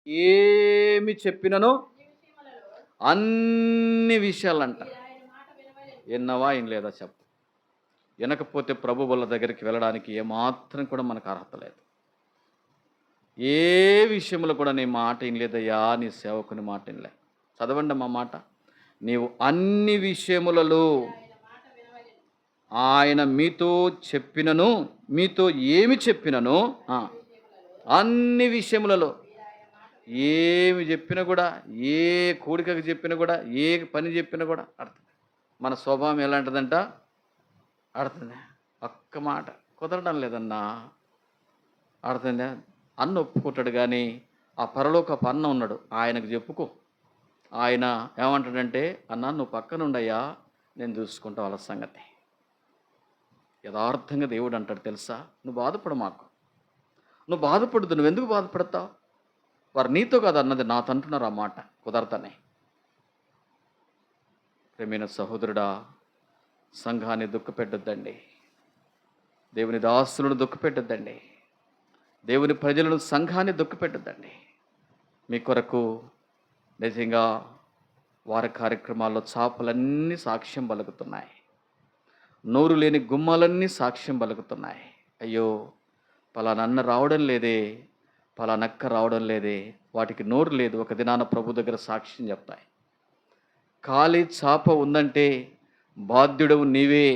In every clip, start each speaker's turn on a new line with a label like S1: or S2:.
S1: ఏమి చెప్పినను అన్ని విషయాలంట. విన్నవా వినలేదా చెప్పు. వినకపోతే ప్రభు వాళ్ళ దగ్గరికి వెళ్ళడానికి ఏమాత్రం కూడా మనకు అర్హత లేదు. ఏ విషయంలో కూడా నీ మాట వినలేదయ్యా, నీ సేవకుని మాట వినలే. చదవండి మా మాట. నీవు అన్ని విషయములలో ఆయన మీతో చెప్పినను, మీతో ఏమి చెప్పినను అన్ని విషయములలో ఏమి చెప్పినా కూడా, ఏ కోడికకు చెప్పినా కూడా, ఏ పని చెప్పినా కూడా అర్థం. మన స్వభావం ఎలాంటిదంట అర్థందా. ఒక్క మాట కుదరడం లేదన్నా అర్థందా. అన్న ఒప్పుకుంటాడు కానీ ఆ పరలోకపు అన్న ఉన్నాడు, ఆయనకు చెప్పుకో. ఆయన ఏమంటాడంటే, అన్న నువ్వు పక్కన ఉండయ్యా, నేను చూసుకుంటా వాళ్ళ సంగతి. యథార్థంగా దేవుడు అంటాడు తెలుసా, నువ్వు బాధపడు మాకు, నువ్వు బాధపడదు. నువ్వెందుకు బాధపడతావు? వారు నీతో కాదు అన్నది నాతో అంటున్నారు. ఆ మాట కుదరతనే. ప్రేమైన సహోదరుడా, సంఘాన్ని దుఃఖపెట్టొద్దండి, దేవుని దాసులను దుఃఖపెట్టొద్దండి, దేవుని ప్రజలను సంఘాన్ని దుఃఖపెట్టొద్దండి. మీ కొరకు నిజంగా వారి కార్యక్రమాల్లో చాపలన్నీ సాక్ష్యం పలుకుతున్నాయి, నోరు లేని గుమ్మాలన్నీ సాక్ష్యం పలుకుతున్నాయి. అయ్యో పలానన్న రావడం లేదే, పలానక్క రావడం లేదే, వాటికి నోరు లేదు. ఒక దినాన ప్రభు దగ్గర సాక్ష్యం చెప్తాయి. ఖాళీ చాప ఉందంటే బాధ్యుడవు నీవే,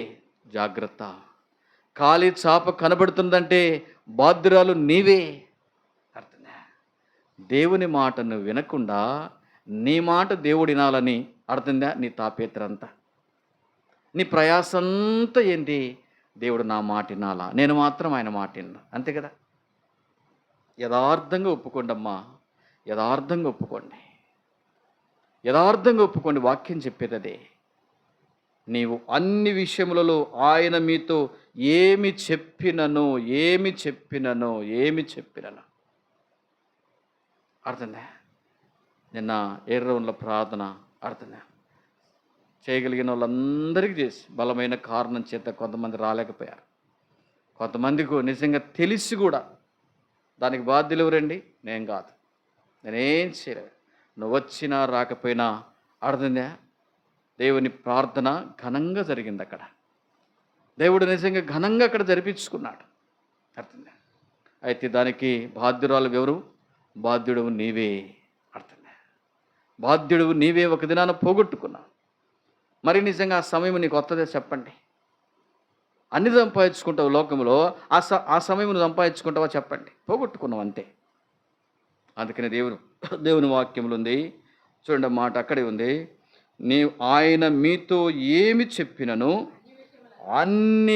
S1: జాగ్రత్త. ఖాళీ చాప కనబడుతుందంటే బాధ్యురాలు నీవే. అర్థంగా. దేవుని మాటను వినకుండా నీ మాట దేవుడు వినాలని అర్థంగా. నీ తాపేత్రంతా, నీ ప్రయాసంతా ఏంటి? దేవుడు నా మాట వినాలా, నేను మాత్రం ఆయన మాట విన్నా, అంతే కదా. యథార్థంగా ఒప్పుకోండి అమ్మా, యథార్థంగా ఒప్పుకోండి, యథార్థంగా ఒప్పుకోండి. వాక్యం చెప్పేది అదే. నీవు అన్ని విషయములలో ఆయన మీతో ఏమి చెప్పినను అర్థందా. నిన్న ఏర్రౌండ్ల ప్రార్థన అర్థందా చేయగలిగిన వాళ్ళందరికీ చేసి, బలమైన కారణం చేత కొంతమంది రాలేకపోయారు. కొంతమందికి నిజంగా తెలిసి కూడా దానికి బాధ్యులు ఎవరండి? నేను కాదు, నేనేం చేయలేదు. నువ్వు వచ్చినా రాకపోయినా అర్థందా, దేవుని ప్రార్థన ఘనంగా జరిగింది అక్కడ. దేవుడు నిజంగా ఘనంగా అక్కడ జరిపించుకున్నాడు. అర్థందా. అయితే దానికి బాధ్యురాలు ఎవరు? బాధ్యుడవు నీవే. అర్థందా. బాధ్యుడవు నీవే. ఒక దినాన పోగొట్టుకున్నావు. మరి నిజంగా ఆ సమయం నీకు వస్తుందే చెప్పండి? అన్ని సంపాదించుకుంటావు లోకంలో, ఆ సమయం నువ్వు సంపాదించుకుంటావా చెప్పండి? పోగొట్టుకున్నావు అంతే. అందుకని దేవుని వాక్యంలో ఉంది చూడండి, మాట అక్కడే ఉంది. ఆయన మీతో ఏమి చెప్పినను అన్ని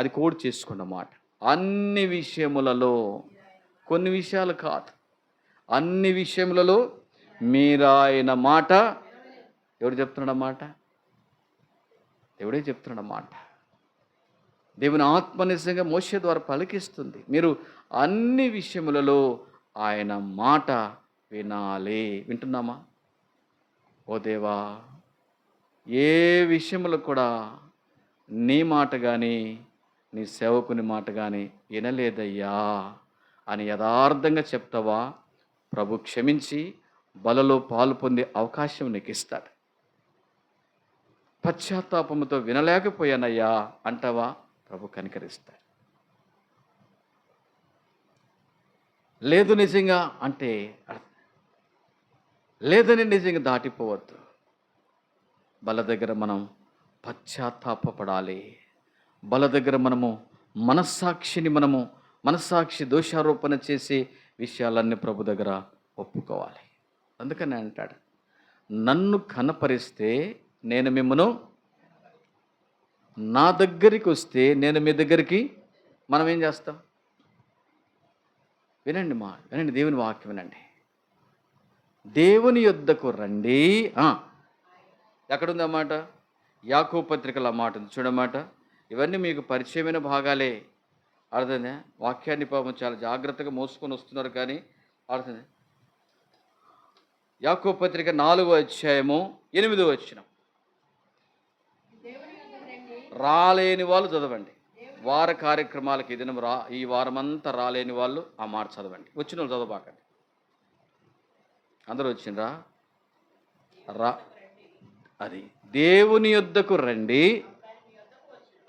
S1: అది కోడ్ చేసుకున్నమాట. అన్ని విషయములలో, కొన్ని విషయాలు కాదు, అన్ని విషయములలో మీరు ఆయన మాట, ఎవడు చెప్తున్నాడన్నమాట? దేవుడే చెప్తున్నాడన్నమాట. దేవుని ఆత్మ నిజంగా మోషే ద్వారా పలికిస్తుంది. మీరు అన్ని విషయములలో ఆయన మాట వినాలి. వింటున్నామా? ఓ దేవా, ఏ విషయంలో కూడా నీ మాట కానీ నీ సేవకుని మాట కానీ వినలేదయ్యా అని యథార్థంగా చెప్తావా? ప్రభు క్షమించి బలలో పాలు పొందే అవకాశం నీకు ఇస్తాడు. పశ్చాత్తాపముతో వినలేకపోయానయ్యా అంటావా? ప్రభు కనికరిస్తాడు. లేదు నిజంగా అంటే లేదని నిజంగా దాటిపోవద్దు. బల దగ్గర మనం పశ్చాత్తాపడాలి. బల దగ్గర మనము మనస్సాక్షి దోషారోపణ చేసే విషయాలన్నీ ప్రభు దగ్గర ఒప్పుకోవాలి. అందుకని అంటాడు, నన్ను కనపరిస్తే నేను మిమ్మను, నా దగ్గరికి వస్తే నేను మీ దగ్గరికి. మనం ఏం చేస్తాం? వినండి దేవుని వాక్యం వినండి. దేవుని యొద్దకు రండి. ఎక్కడుంది అన్నమాట? యాకోబు పత్రికల మాట ఉంది చూడమాట. ఇవన్నీ మీకు పరిచయమైన భాగాలే. అర్థమైందా? వాక్యాన్ని పాపం చాలా జాగ్రత్తగా మోసుకొని వస్తున్నారు కానీ అర్థమైంది. యాకోబు పత్రిక 4వ అధ్యాయము 8వ వచనం. రాలేని వాళ్ళు చదవండి. వార కార్యక్రమాలకి ఈ వారమంతా రాలేని వాళ్ళు ఆ మాట చదవండి. వచ్చిన వాళ్ళు చదవబాకండి. అందరూ వచ్చిండ్రా? రా, అది దేవుని యొద్దకు రండి.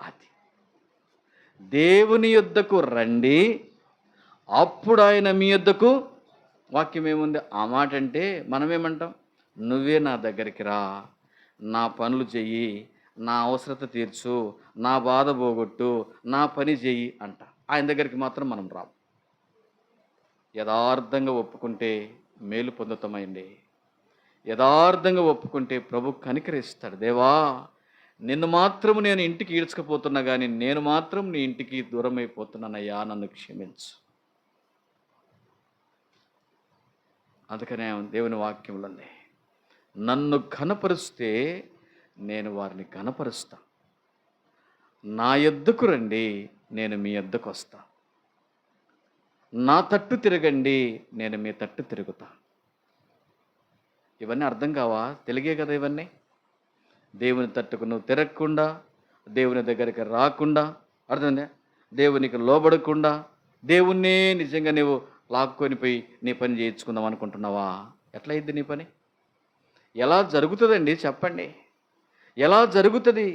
S1: అది దేవుని యొద్దకు రండి, అప్పుడు ఆయన మీ యొద్దకు. వాక్యం ఏముంది? ఆ మాట అంటే మనమేమంటాం? నువ్వే నా దగ్గరికి రా, నా పనులు చెయ్యి, నా అవసరత తీర్చు, నా బాధ పోగొట్టు, నా పని చెయ్యి అంట. ఆయన దగ్గరికి మాత్రం మనం రాం. యథార్థంగా ఒప్పుకుంటే మేలు పొందుతామండి. యథార్థంగా ఒప్పుకుంటే ప్రభు కనికరిస్తాడు. దేవా, నిన్ను మాత్రము నేను ఇంటికి ఈడ్చుకుపోతున్నా కానీ నేను మాత్రం నీ ఇంటికి దూరం అయిపోతున్నానయ్యా, నన్ను క్షమించు. అందుకనే దేవుని వాక్యంలో నన్ను ఘనపరుస్తే నేను వారిని ఘనపరుస్తా. నా యొద్దకు రండి, నేను మీ యొద్దకు వస్తా. నా తట్టు తిరగండి, నేను మీ తట్టు తిరుగుతా. ఇవన్నీ అర్థం కావా? తెలుగే కదా ఇవన్నీ. దేవుని తట్టుకు నువ్వు తిరగకుండా, దేవుని దగ్గరికి రాకుండా, అర్థమైందా? దేవునికి లోబడకుండా, దేవుణ్ణే నిజంగా నువ్వు లాక్కొని పోయి నీ పని చేయించుకుందాం అనుకుంటున్నావా? ఎట్లా అయింది నీ పని? ఎలా జరుగుతుందండి చెప్పండి? ఎలా జరుగుతుంది?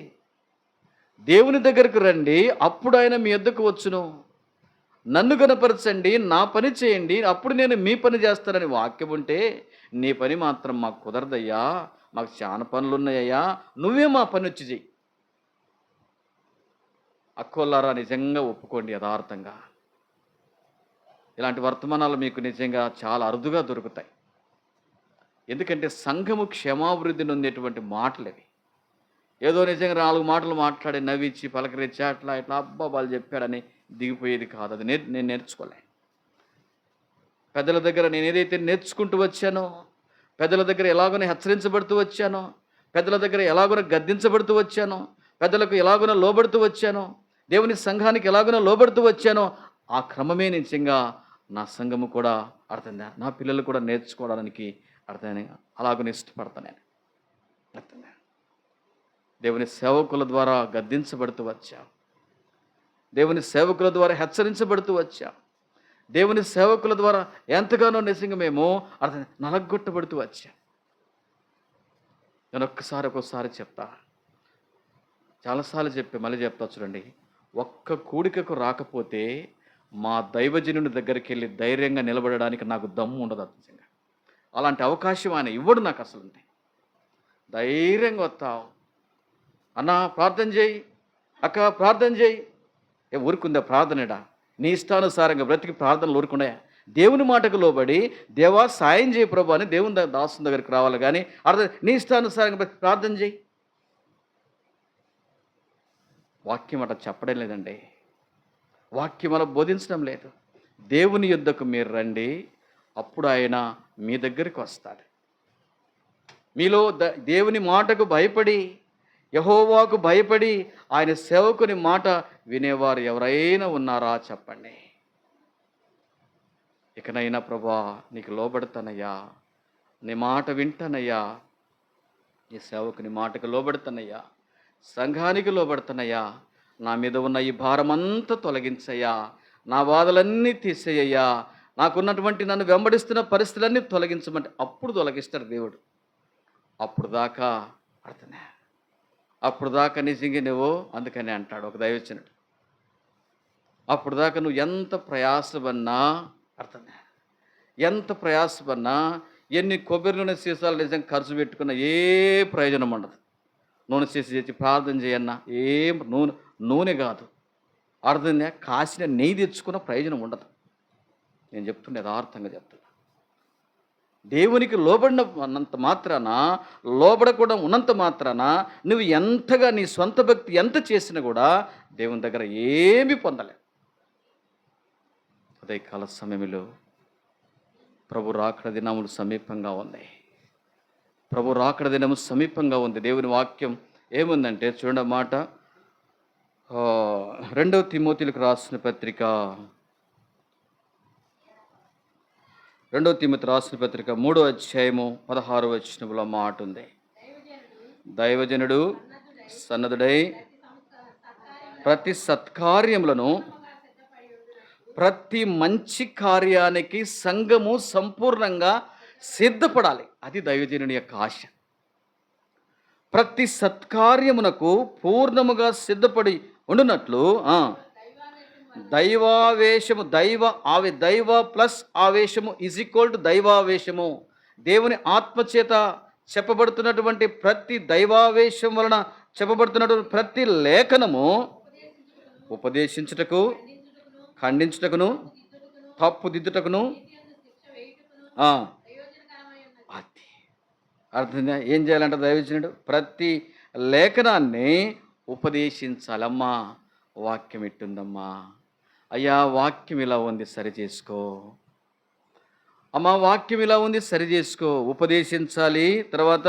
S1: దేవుని దగ్గరకు రండి, అప్పుడు ఆయన మీ యొద్దకు వచ్చును. నన్ను గనపరచండి, నా పని చేయండి, అప్పుడు నేను మీ పని చేస్తానని వాక్యం ఉంటే, నీ పని మాత్రం మాకు కుదరదయ్యా, మాకు చాలా పనులు ఉన్నాయ్యా, నువ్వే మా పని వచ్చి చెయ్యి. అక్కోలారా, నిజంగా ఒప్పుకోండి యథార్థంగా. ఇలాంటి వర్తమానాలు మీకు నిజంగా చాలా అరుదుగా దొరుకుతాయి. ఎందుకంటే సంఘము క్షమాభివృద్ధి నొందేటువంటి మాటలు అవి. ఏదో నిజంగా 4 మాటలు మాట్లాడి నవ్వించి పలకరించి అట్లా ఇట్లా అబ్బా వాళ్ళు చెప్పాడని దిగిపోయేది కాదు. అది నేను నేర్చుకోలే. పెద్దల దగ్గర నేను ఏదైతే నేర్చుకుంటూ వచ్చానో, పెద్దల దగ్గర ఎలాగోనే హెచ్చరించబడుతూ వచ్చానో, పెద్దల దగ్గర ఎలాగోనే గద్దించబడుతూ వచ్చానో, పెద్దలకు ఎలాగోనే లోబడుతూ వచ్చానో, దేవుని సంఘానికి ఎలాగోనే లోబడుతూ వచ్చానో, ఆ క్రమమే నిజంగా నా సంఘము కూడా అర్థంగా, నా పిల్లలు కూడా నేర్చుకోవడానికి అర్థమని అలాగనే ఇష్టపడతాను నేను. అర్థంగా దేవుని సేవకుల ద్వారా గద్దించబడుతూ వచ్చాం, దేవుని సేవకుల ద్వారా హెచ్చరించబడుతూ వచ్చాం, దేవుని సేవకుల ద్వారా ఎంతగానో నిజంగా మేము అర్థం నలగొట్టబడుతూ వచ్చాం. నేను ఒక్కసారి చెప్తా, చాలాసార్లు చెప్పి మళ్ళీ చెప్తా చూడండి. ఒక్క కూడికకు రాకపోతే మా దైవజనుని దగ్గరికి వెళ్ళి ధైర్యంగా నిలబడడానికి నాకు దమ్ము ఉండదు. నిజంగా అలాంటి అవకాశం ఆయన ఇవ్వడు నాకు అసలు. ధైర్యంగా వస్తావు, అన్న ప్రార్థన చేయి, అక్క ప్రార్థన చేయి. ఊరుకుందా ప్రార్థనడా? నీ ఇష్టానుసారంగా బ్రతికి ప్రార్థనలు ఊరుకున్నాయా? దేవుని మాటకు లోబడి దేవా సాయం చేయి ప్రభు అని దేవుని దాసుని దగ్గరికి రావాలి కానీ అర్థం నీ ఇష్టానుసారంగా బ్రతికి ప్రార్థన చేయి. వాక్యం అట్లా చెప్పడం లేదండి. వాక్యం అలా బోధించడం లేదు. దేవుని యుద్ధకు మీరు రండి, అప్పుడు ఆయన మీ దగ్గరికి వస్తాడు. మీలో దేవుని మాటకు భయపడి, యెహోవాకు భయపడి ఆయన సేవకుని మాట వినేవారు ఎవరైనా ఉన్నారా చెప్పండి. ఇకనైనా ప్రభా నీకు లోబడతానయ్యా, నీ మాట వింటానయ్యా, నీ సేవకుని మాటకు లోబడతానయ్యా, సంఘానికి లోబడతానయ్యా, నా మీద ఉన్న ఈ భారమంతా తొలగించయ్యా, నా బాధలన్నీ తీసేయ్యా, నాకున్నటువంటి నన్ను వెంబడిస్తున్న పరిస్థితులన్నీ తొలగించమంటే అప్పుడు తొలగిస్తాడు దేవుడు. అప్పుడు దాకా అర్థమే, అప్పుడు దాకా నిజంగా నువ్వు అందుకని అంటాడు ఒక దైవజనుడు, అప్పుడు దాకా నువ్వు ఎంత ప్రయాసపడినా అర్థమే, ఎంత ప్రయాసపడినా ఎన్ని కొబ్బరి నూనె సీసాలు నిజంగా ఖర్చు పెట్టుకున్నా ఏ ప్రయోజనం ఉండదు. నూనె సీసా చేసి ప్రార్థన చేయన్నా ఏం నూనె కాదు, అర్థంగా కాసిన నెయ్యి తెచ్చుకున్న ప్రయోజనం ఉండదు. నేను చెప్తున్నా, యథార్థంగా చెప్తున్నా. దేవునికి లోబడినంత మాత్రాన, లోబడకుండా ఉన్నంత మాత్రాన నువ్వు ఎంతగా నీ సొంత భక్తి ఎంత చేసినా కూడా దేవుని దగ్గర ఏమీ పొందలే. అదే కాల సమయంలో ప్రభు రాకడ దినములు సమీపంగా ఉన్నాయి. ప్రభు రాకడ దినము సమీపంగా ఉంది. దేవుని వాక్యం ఏముందంటే చూడండి మాట, 2 తిమోతిలకు రాసిన పత్రిక 2 తిమోతి రాసిన పత్రిక 3వ అధ్యాయము 16వ వచనంలో మాట ఉంది. దైవజనుడు సన్నద్ధుడై ప్రతి సత్కార్యములను, ప్రతి మంచి కార్యానికి సంఘము సంపూర్ణంగా సిద్ధపడాలి. అది దైవజనుని యొక్క ఆశ. ప్రతి సత్కార్యమునకు పూర్ణముగా సిద్ధపడి ఉండునట్లు దైవావేశము, దైవ ప్లస్ ఆవేశము ఈజ్ ఈక్వల్ టు దైవావేశము. దేవుని ఆత్మచేత చెప్పబడుతున్నటువంటి ప్రతి దైవావేశం వలన చెప్పబడుతున్నటువంటి ప్రతి లేఖనము ఉపదేశించుటకు, ఖండించుటకును, తప్పుదిద్దుటకును అది అర్థంగా ఏం చేయాలంట దైవజనుడు? ప్రతి లేఖనాన్ని ఉపదేశించాలమ్మా. వాక్యం ఎట్టుందమ్మా, అయ్యా వాక్యం ఇలా ఉంది సరి చేసుకో, అమ్మా వాక్యం ఇలా ఉంది సరి చేసుకో. ఉపదేశించాలి, తర్వాత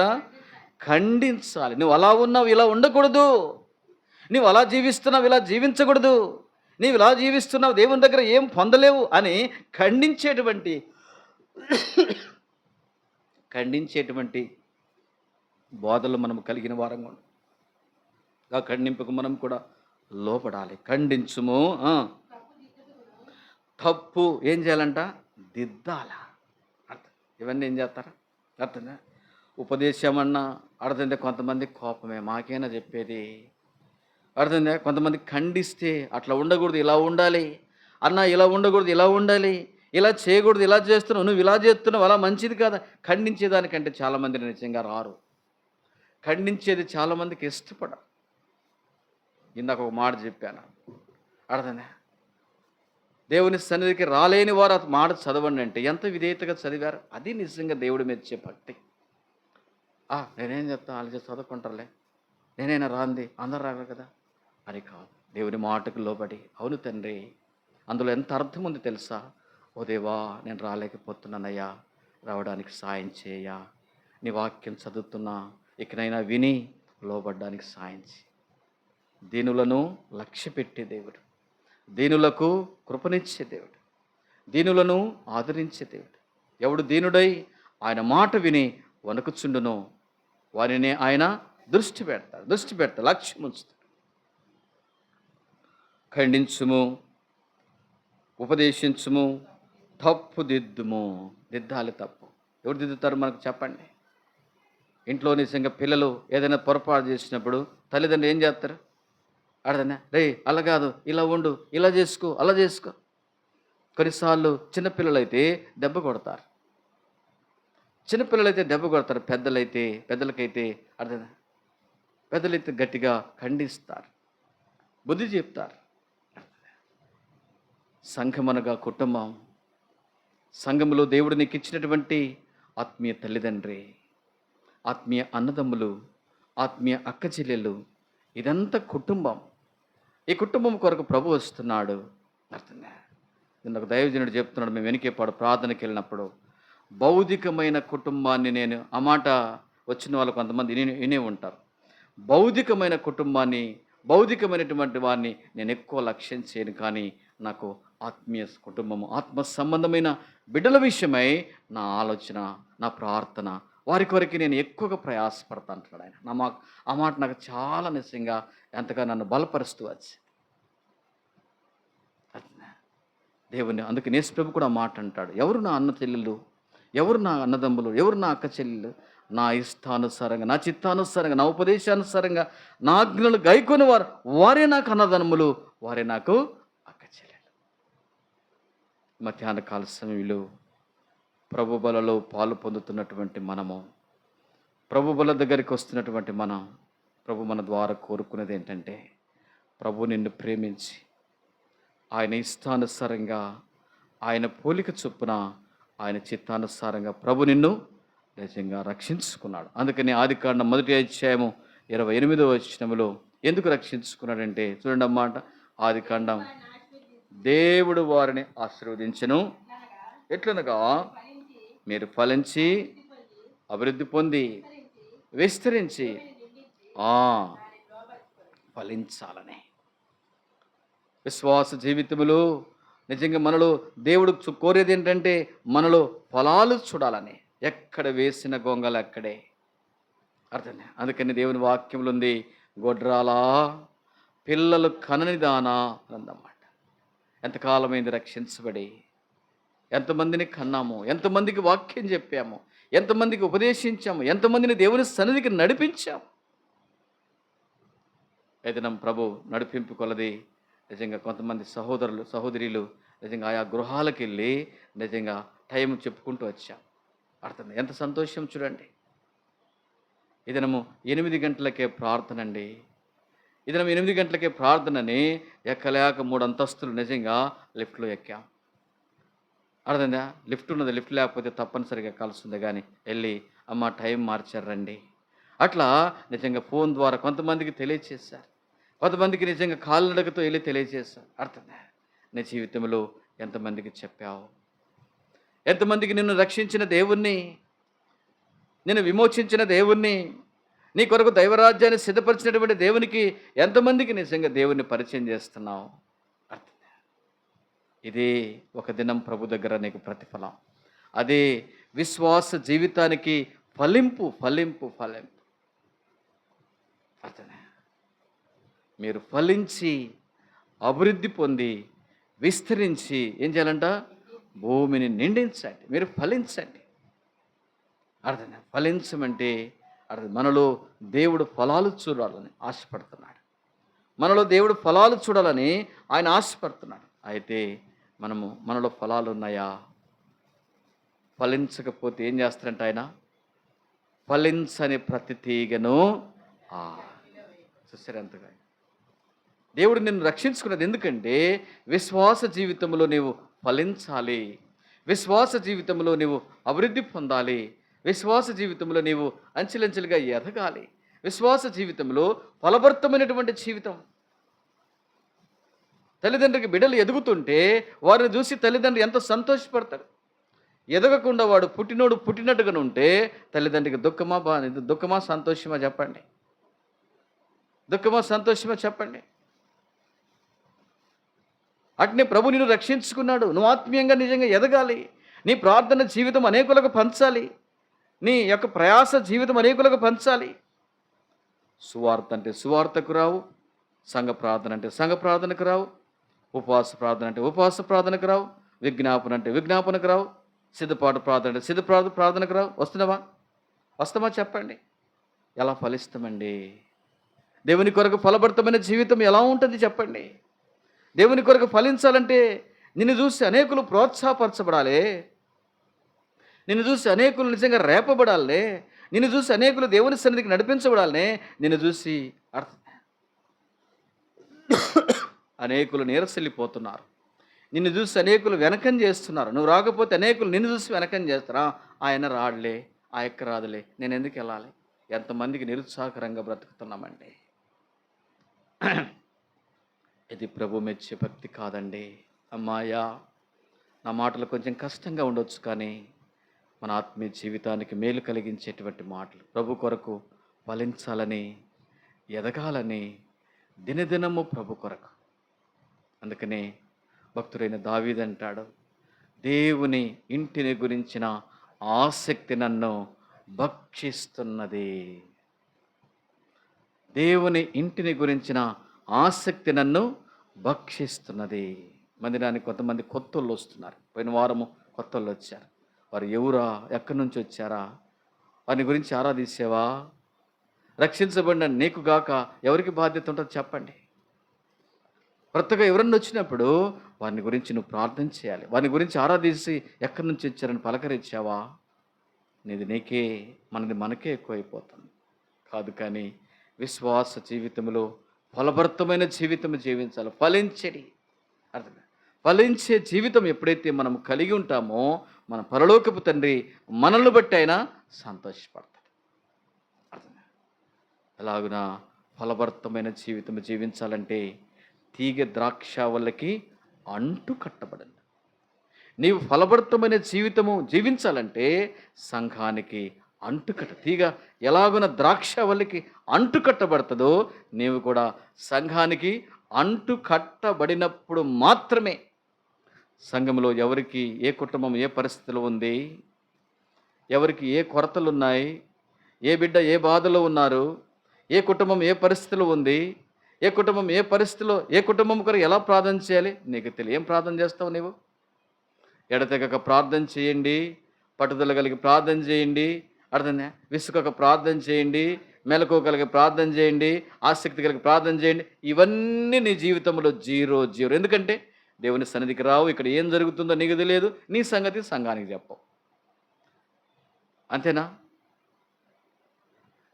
S1: ఖండించాలి. నువ్వు అలా ఉన్నావు, ఇలా ఉండకూడదు. నువ్వు అలా జీవిస్తున్నావు, ఇలా జీవించకూడదు. నీవు ఇలా జీవిస్తున్నావు, దేవుని దగ్గర ఏం పొందలేవు అని ఖండించేటువంటి బోధలు మనం కలిగిన వారంగా ఆ ఖండింపుకు మనం కూడా లోపడాలి. ఖండించుము, తప్పు ఏం చేయాలంట? దిద్దాల. అర్థం ఇవన్నీ ఏం చేస్తారా? అర్థంగా ఉపదేశమన్నా అర్థంగా కొంతమంది కోపమే, మాకైనా చెప్పేది అర్థంగా. కొంతమంది ఖండిస్తే అట్లా ఉండకూడదు, ఇలా ఉండాలి అన్న, ఇలా ఉండకూడదు, ఇలా ఉండాలి, ఇలా చేయకూడదు, ఇలా చేస్తున్నావు, నువ్వు ఇలా చేస్తున్నావు, అలా మంచిది కాదా. ఖండించేదానికంటే చాలామంది నిజంగా రారు. ఖండించేది చాలామందికి ఇష్టపడరు. ఇందాక ఒక మాట చెప్పాను, అర్థంగా దేవుని సన్నిధికి రాలేని వారు ఆ మాట చదవండి అంటే ఎంత విధేయతగా చదివారు. అది నిజంగా దేవుడి మెచ్చే భక్తి. నేనేం చెప్తాను, వాళ్ళు చదువుకుంటారులే, నేనైనా రాంది, అందరు రాగలరు కదా అని కాదు. దేవుని మాటకు లోబడి, అవును తండ్రి అందులో ఎంత అర్థం ఉంది తెలుసా, ఓ దేవా నేను రాలేకపోతున్నానయ్యా, రావడానికి సాయం చేయా, నీ వాక్యం చదువుతున్నా, ఇకనైనా విని లోబడ్డానికి సాయం చేయి. దీనులను లక్ష్య పెట్టే దేవుడు, దీనులకు కృపనిచ్చే దేవుడు, దీనులను ఆదరించే దేవుడు. ఎవడు దీనుడై ఆయన మాట విని వణుకుచుండునో వారిని ఆయన దృష్టి పెడతాడు, లక్ష్యం ఉంచుతాడు. ఖండించుము, ఉపదేశించుము, తప్పు దిద్దుము. దిద్దాలి తప్పు. ఎవరు దిద్దుతారు మనకు చెప్పండి? ఇంట్లో నిజంగా పిల్లలు ఏదైనా పొరపాటు చేసినప్పుడు తల్లిదండ్రులు ఏం చేస్తారు? అర్థనా, రే అలా కాదు, ఇలా ఉండు, ఇలా చేసుకో, అలా చేసుకో. కొన్నిసార్లు చిన్నపిల్లలైతే దెబ్బ కొడతారు, పెద్దలకైతే అర్థనా, పెద్దలైతే గట్టిగా ఖండిస్తారు, బుద్ధి చెప్తారు. సంఘమనగా కుటుంబం, సంఘములో దేవుడు నీకు ఇచ్చినటువంటి ఆత్మీయ తల్లిదండ్రి, ఆత్మీయ అన్నదమ్ములు, ఆత్మీయ అక్క చెల్లెలు, ఇదంతా కుటుంబం. ఈ కుటుంబం కొరకు ప్రభు వస్తున్నాడు. అర్థంగా నిన్న ఒక దైవజనుడు చెప్తున్నాడు, మేము వెనుకేపాడు ప్రార్థనకి వెళ్ళినప్పుడు, భౌతికమైన కుటుంబాన్ని, నేను ఆ మాట వచ్చిన వాళ్ళు కొంతమంది వినే ఉంటారు, భౌతికమైన కుటుంబాన్ని, భౌతికమైనటువంటి వారిని నేను ఎక్కువ లక్ష్యం చేయను, కానీ నాకు ఆత్మీయ కుటుంబము, ఆత్మ సంబంధమైన బిడ్డల విషయమై నా ఆలోచన, నా ప్రార్థన, వారి కొరకు నేను ఎక్కువగా ప్రయాసపడతా అంటున్నాడు ఆయన. ఆ మాట నాకు చాలా నిజంగా ఎంతగా నన్ను బలపరుస్తూ వచ్చి దేవుని. అందుకే నేసు ప్రభు కూడా ఆ మాట అంటాడు, ఎవరు నా అన్న చెల్లెలు, ఎవరు నా అన్నదమ్ములు, ఎవరు నా అక్క చెల్లెలు, నా ఇష్టానుసారంగా, నా చిత్తానుసారంగా, నా ఉపదేశానుసారంగా, నా ఆజ్ఞలు గైకొని వారే నాకు అన్నదమ్ములు, వారే నాకు అక్క చెల్లెలు. మధ్యాహ్న కాల సమయంలో ప్రభు బలలో పాలు పొందుతున్నటువంటి మనము, ప్రభు బల దగ్గరికి వస్తున్నటువంటి మనం, ప్రభు మన ద్వారా కోరుకునేది ఏంటంటే, ప్రభు నిన్ను ప్రేమించి ఆయన ఇష్టానుసారంగా, ఆయన పోలిక చొప్పున, ఆయన చిత్తానుసారంగా ప్రభు నిన్ను నిజంగా రక్షించుకున్నాడు. అందుకని ఆదికాండం 1వ అధ్యాయము 28వ వచనములో ఎందుకు రక్షించుకున్నాడంటే చూడండి అన్నమాట. ఆదికాండం, దేవుడు వారిని ఆశీర్వదించెను, ఎట్లనగా మీరు ఫలించి అభివృద్ధి పొంది విస్తరించి ఫలించాలని. విశ్వాస జీవితములో నిజంగా మనలో దేవుడు కోరేది ఏంటంటే, మనలో ఫలాలు చూడాలని. ఎక్కడ వేసిన గొంగలు అక్కడే. అర్థమే. అందుకని దేవుని వాక్యంలో ఉంది, గొడ్రాలా పిల్లలు కనని దానా అన్నమాట. ఎంతకాలమైంది రక్షించబడి, ఎంతమందిని కన్నాము, ఎంతమందికి వాక్యం చెప్పాము, ఎంతమందికి ఉపదేశించాము, ఎంతమందిని దేవుని సన్నిధికి నడిపించాము. అయితే నమ్మ ప్రభు నడిపింపు కొలది నిజంగా కొంతమంది సహోదరులు సహోదరులు నిజంగా ఆయా గృహాలకు వెళ్ళి నిజంగా టైం చెప్పుకుంటూ వచ్చాం. అర్థం ఎంత సంతోషం చూడండి. ఈ దినము 8 గంటలకే ప్రార్థన అండి. ఈ దినం 8 గంటలకే ప్రార్థనని ఎక్కలేక 3 అంతస్తులు నిజంగా లిఫ్ట్లో ఎక్కాం. అర్థమైందా? లిఫ్ట్ ఉన్నది, లిఫ్ట్ లేకపోతే తప్పనిసరిగా ఎక్కాల్సిందే. కానీ వెళ్ళి అమ్మ టైం మార్చారండి. అట్లా నిజంగా ఫోన్ ద్వారా కొంతమందికి తెలియచేశారు, కొంతమందికి నిజంగా కాలినడకతో వెళ్ళి తెలియచేశారు. అర్థమైందా? నీ జీవితంలో ఎంతమందికి చెప్పావు? ఎంతమందికి నిన్ను రక్షించిన దేవుణ్ణి, నిన్ను విమోచించిన దేవుణ్ణి, నీ కొరకు దైవరాజ్యాన్ని సిద్ధపరిచినటువంటి దేవునికి ఎంతమందికి నిజంగా దేవుణ్ణి పరిచయం చేస్తున్నావు? ఇదే ఒక దినం ప్రభు దగ్గర నీకు ప్రతిఫలం. అదే విశ్వాస జీవితానికి ఫలింపు ఫలింపు ఫలింపు. అతనే మీరు ఫలించి అభివృద్ధి పొంది విస్తరించి ఏం చేయాలంట? భూమిని నిండించండి. మీరు ఫలించండి. అర్థం ఫలించమంటే అర్థం మనలో దేవుడు ఫలాలు చూడాలని ఆశపడుతున్నాడు. మనలో దేవుడు ఫలాలు చూడాలని ఆయన ఆశపడుతున్నాడు. అయితే మనలో ఫలాలు ఉన్నాయా? ఫలించకపోతే ఏం చేస్తారంట ఆయన? ఫలించని ప్రతి తీగను చూసారు ఎంతగా. దేవుడు నిన్ను రక్షించుకున్నది ఎందుకంటే విశ్వాస జీవితంలో నీవు ఫలించాలి, విశ్వాస జీవితంలో నీవు అభివృద్ధి పొందాలి, విశ్వాస జీవితంలో నీవు అంచెలంచెలుగా ఎదగాలి, విశ్వాస జీవితంలో ఫలభరితమైనటువంటి జీవితం. తల్లిదండ్రికి బిడ్డలు ఎదుగుతుంటే వారిని చూసి తల్లిదండ్రులు ఎంత సంతోషపడతారు. ఎదగకుండా వాడు పుట్టినోడు పుట్టినట్టుగా ఉంటే తల్లిదండ్రికి దుఃఖమా సంతోషమా చెప్పండి? దుఃఖమా సంతోషమా చెప్పండి? అట్నే ప్రభు నిన్ను రక్షించుకున్నాడు. నువ్వు ఆత్మీయంగా నిజంగా ఎదగాలి. నీ ప్రార్థన జీవితం అనేకులకు పంచాలి, నీ యొక్క ప్రయాస జీవితం అనేకులకు పంచాలి. సువార్త అంటే సువార్తకు రావు, సంఘ ప్రార్థన అంటే సంఘ ప్రార్థనకు రావు, ఉపవాస ప్రార్థన అంటే ఉపవాస ప్రార్థనకు రావు, విజ్ఞాపన అంటే విజ్ఞాపనకు రావు, సిద్ధపాటు ప్రార్థన అంటే సిద్ధపాటు ప్రార్థనకు రావు. వస్తామా చెప్పండి? ఎలా ఫలిస్తామండి? దేవుని కొరకు ఫలభరితమైన జీవితం ఎలా ఉంటుంది చెప్పండి? దేవుని కొరకు ఫలించాలంటే నిన్ను చూసి అనేకులు ప్రోత్సాహపరచబడాలి, నిన్ను చూసి అనేకులు నిజంగా రేపబడాలే, నిన్ను చూసి అనేకులు దేవుని సన్నిధికి నడిపించబడాలనే, నిన్ను చూసి అనేకులు నీరసెళ్ళిపోతున్నారు, నిన్ను చూసి అనేకులు వెనకం చేస్తున్నారు. నువ్వు రాకపోతే అనేకులు నిన్ను చూసి వెనకం చేస్తారా? ఆయన రాడులే, ఆ యొక్క రాదులే, నేను ఎందుకు వెళ్ళాలి? ఎంతమందికి నిరుత్సాహకరంగా బ్రతుకుతున్నామండి. ఇది ప్రభు మెచ్చే భక్తి కాదండి. అమ్మాయా, నా మాటలు కొంచెం కష్టంగా ఉండొచ్చు, కానీ మన ఆత్మీయ జీవితానికి మేలు కలిగించేటువంటి మాటలు. ప్రభు కొరకు ఫలించాలని, ఎదగాలని, దినదినము ప్రభు కొరకు. అందుకనే భక్తుడైన దావీదు అంటాడు, దేవుని ఇంటిని గురించిన ఆసక్తి నన్ను భక్షిస్తున్నది. దేవుని ఇంటిని గురించిన ఆసక్తి నన్ను భక్షిస్తున్నది. మందిరానికి కొంతమంది కొత్తోళ్ళు వస్తున్నారు. పోయిన వారము కొత్తోళ్ళు వచ్చారు. వారు ఎవరా, ఎక్కడి నుంచి వచ్చారా, వారిని గురించి ఆరాధించేవా? రక్షించబడిన నీకు గాక ఎవరికి బాధ్యత ఉంటుందో చెప్పండి? కొత్తగా ఎవరన్నా వచ్చినప్పుడు వారిని గురించి నువ్వు ప్రార్థన చేయాలి, వారిని గురించి ఆరాధించి ఎక్కడి నుంచి వచ్చారని పలకరించావా? నీది నీకే, మనది మనకే ఎక్కువైపోతుంది. కాదు, కానీ విశ్వాస జీవితంలో ఫలభరితమైన జీవితం జీవించాలి. ఫలించే జీవితం ఎప్పుడైతే మనం కలిగి ఉంటామో మన పరలోకపు తండ్రి మనల్ని బట్టి అయినా సంతోషపడతాడు. ఎలాగునా ఫలభరితమైన జీవితం జీవించాలంటే తీగ ద్రాక్ష వల్లకి అంటు కట్టబడింది. నీవు ఫలభరితమైన జీవితము జీవించాలంటే సంఘానికి తీగ ఎలాగున ద్రాక్ష వల్లకి అంటు కట్టబడుతుందో నీవు కూడా సంఘానికి అంటు కట్టబడినప్పుడు మాత్రమే సంఘంలో ఎవరికి ఏ కుటుంబం ఏ పరిస్థితిలో ఉంది, ఎవరికి ఏ కొరతలు ఉన్నాయి, ఏ బిడ్డ ఏ బాధలో ఉన్నారు, ఏ కుటుంబం ఏ పరిస్థితిలో ఉంది, ఏ కుటుంబం ఏ పరిస్థితిలో, ఏ కుటుంబం కొరకు ఎలా ప్రార్థన చేయాలి నీకు తెలియ. ఏం ప్రార్థన చేస్తావు? ఎడతెగక ప్రార్థన చేయండి, పట్టుదల కలిగి ప్రార్థన చేయండి, అర్థంగా విసుకక ప్రార్థన చేయండి, మెలకువ కలిగి ప్రార్థన చేయండి, ఆసక్తి కలిగి ప్రార్థన చేయండి. ఇవన్నీ నీ జీవితంలో జీరో జీరో. ఎందుకంటే దేవుని సన్నిధికి రావు, ఇక్కడ ఏం జరుగుతుందో నీకు తెలియదు, నీ సంగతి సంఘానికి చెప్పవు. అంతేనా?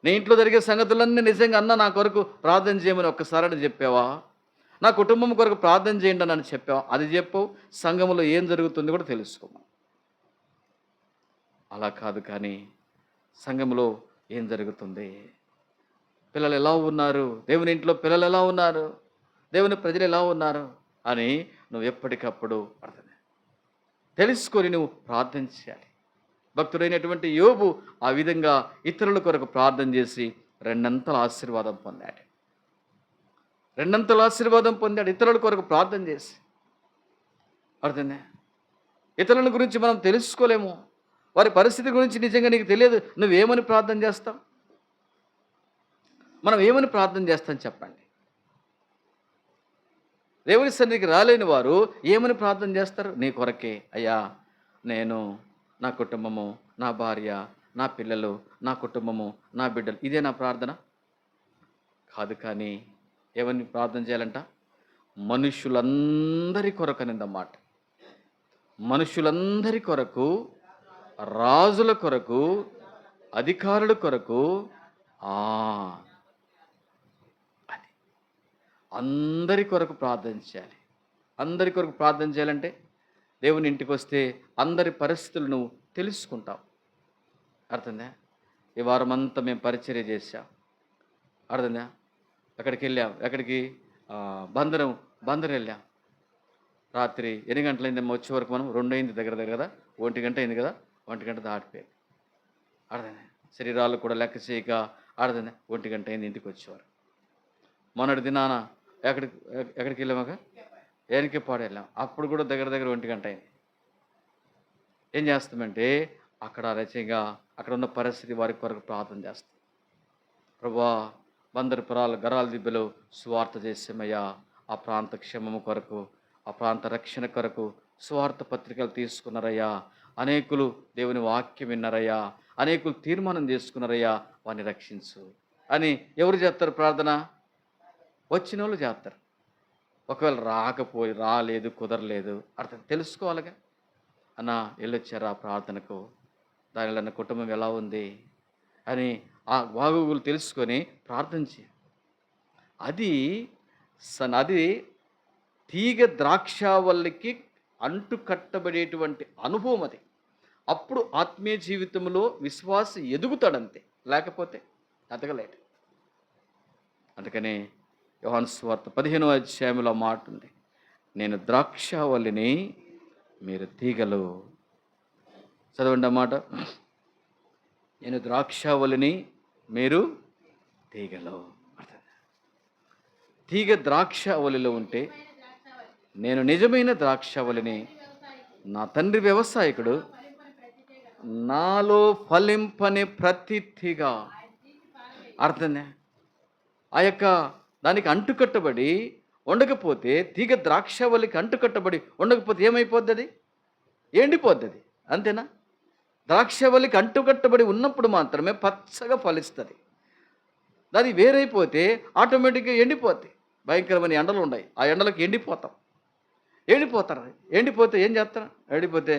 S1: నీ ఇంట్లో జరిగే సంగతులన్నీ నిజంగా అన్న నా కొరకు ప్రార్థన చేయమని ఒక్కసారి చెప్పావా? నా కుటుంబం కొరకు ప్రార్థన చేయండి అని చెప్పావా? అది చెప్పవు. సంఘంలో ఏం జరుగుతుంది కూడా తెలుసుకోమా. అలా కాదు, కానీ సంఘంలో ఏం జరుగుతుంది, పిల్లలు ఎలా ఉన్నారు, దేవుని ఇంట్లో పిల్లలు ఎలా ఉన్నారు, దేవుని ప్రజలు ఎలా ఉన్నారు అని నువ్వు ఎప్పటికప్పుడు అర్థం తెలుసుకొని నువ్వు ప్రార్థన చేయాలి. భక్తుడైనటువంటి యోబు ఆ విధంగా ఇతరుల కొరకు ప్రార్థన చేసి రెండంతల ఆశీర్వాదం పొందాడు. రెండంతల ఆశీర్వాదం పొందాడు ఇతరుల కొరకు ప్రార్థన చేసి. అర్థమే, ఇతరుల గురించి మనం తెలుసుకోలేము, వారి పరిస్థితి గురించి నిజంగా నీకు తెలియదు. నువ్వేమని ప్రార్థన చేస్తావు? మనం ఏమని ప్రార్థన చేస్తాం చెప్పండి? దేవుని సన్నిధికి రాలేని వారు ఏమని ప్రార్థన చేస్తారు? నీ కొరకే అయ్యా, నేను, నా కుటుంబము, నా భార్య, నా పిల్లలు, నా కుటుంబము, నా బిడ్డలు, ఇదే నా ప్రార్థన కాదు. కానీ ఏమని ప్రార్థన చేయాలంట? మనుషులందరి కొరకు అనిందన్నమాట. మనుషులందరి కొరకు, రాజుల కొరకు, అధికారుల కొరకు, అది అందరి కొరకు ప్రార్థన చేయాలి. అందరి కొరకు ప్రార్థన చేయాలంటే దేవుని ఇంటికి వస్తే అందరి పరిస్థితులు నువ్వు తెలుసుకుంటావు. అర్థందా? ఈ వారం అంతా మేము పరిచర్య చేశాం. అర్థందా? ఎక్కడికి వెళ్ళాం? ఎక్కడికి? బందరం వెళ్ళాం. రాత్రి 8 గంటలైందేమో వచ్చే వరకు మనం 2 అయింది దగ్గర కదా, 1 గంట అయింది కదా, 1 గంట దాటిపోయింది. అర్థందా? శరీరాలు కూడా లెక్క చేయక అర్థందా 1 గంట అయింది ఇంటికి వచ్చేవారు. మొన్నటి దినాన ఎక్కడికి వెళ్ళామాక ఏనికేపాడు వెళ్ళాం. అప్పుడు కూడా దగ్గర 1 గంట అయింది. ఏం చేస్తామంటే అక్కడ రచంగా అక్కడ ఉన్న పరిస్థితి వారి కొరకు ప్రార్థన చేస్తాం. ప్రభువా, బందరుపురాలు, గరాల దిబ్బలు స్వార్థ చేసామయ్యా, ఆ ప్రాంత క్షేమము కొరకు, ఆ ప్రాంత రక్షణ కొరకు స్వార్థ పత్రికలు తీసుకున్నారయ్యా. అనేకులు దేవుని వాక్యం విన్నారయ్యా, అనేకులు తీర్మానం చేసుకున్నారయ్యా, వారిని రక్షించు అని ఎవరు చేస్తారు ప్రార్థన? వచ్చిన వాళ్ళు చేస్తారు. ఒకవేళ రాలేదు, కుదరలేదు, అర్థం తెలుసుకోవాలిగా. అన్న వెళ్ళొచ్చారు ఆ ప్రార్థనకు, దానిలో నా కుటుంబం ఎలా ఉంది అని ఆ బాగోగులు తెలుసుకొని ప్రార్థన చేయాలి. అది తీగ ద్రాక్షావల్లికి అంటు కట్టబడేటువంటి అనుభవం. అది అప్పుడు ఆత్మీయ జీవితంలో విశ్వాస ఎదుగుతాడంతే, లేకపోతే ఎదగలేడు. అందుకనే యోహాను సువార్త 15వ అధ్యాయంలో మాట ఉంది, నేను ద్రాక్షావల్లిని, మీరు తీగలు. చదవండి అన్నమాట. నేను ద్రాక్షావల్లిని, మీరు తీగలు. తీగ ద్రాక్షావల్లిలో ఉంటే నేను నిజమైన ద్రాక్షావల్లిని, నా తండ్రి వ్యవసాయకుడు, నాలో ఫలింపని ప్రతి తీగ. అర్థమే, ఆ యొక్క దానికి అంటుకట్టబడి ఉండకపోతే, తీగ ద్రాక్షావల్లికి అంటుకట్టబడి ఉండకపోతే ఏమైపోద్ది? అది ఎండిపోద్ది. అది అంతేనా? ద్రాక్షావల్లికి అంటుకట్టబడి ఉన్నప్పుడు మాత్రమే పచ్చగా ఫలిస్తుంది. అది వేరైపోతే ఆటోమేటిక్గా ఎండిపోద్ది. భయంకరమైన ఎండలు ఉన్నాయి, ఆ ఎండలకు ఎండిపోతారు. ఎండిపోతే ఏం చేస్తారు? ఎండిపోతే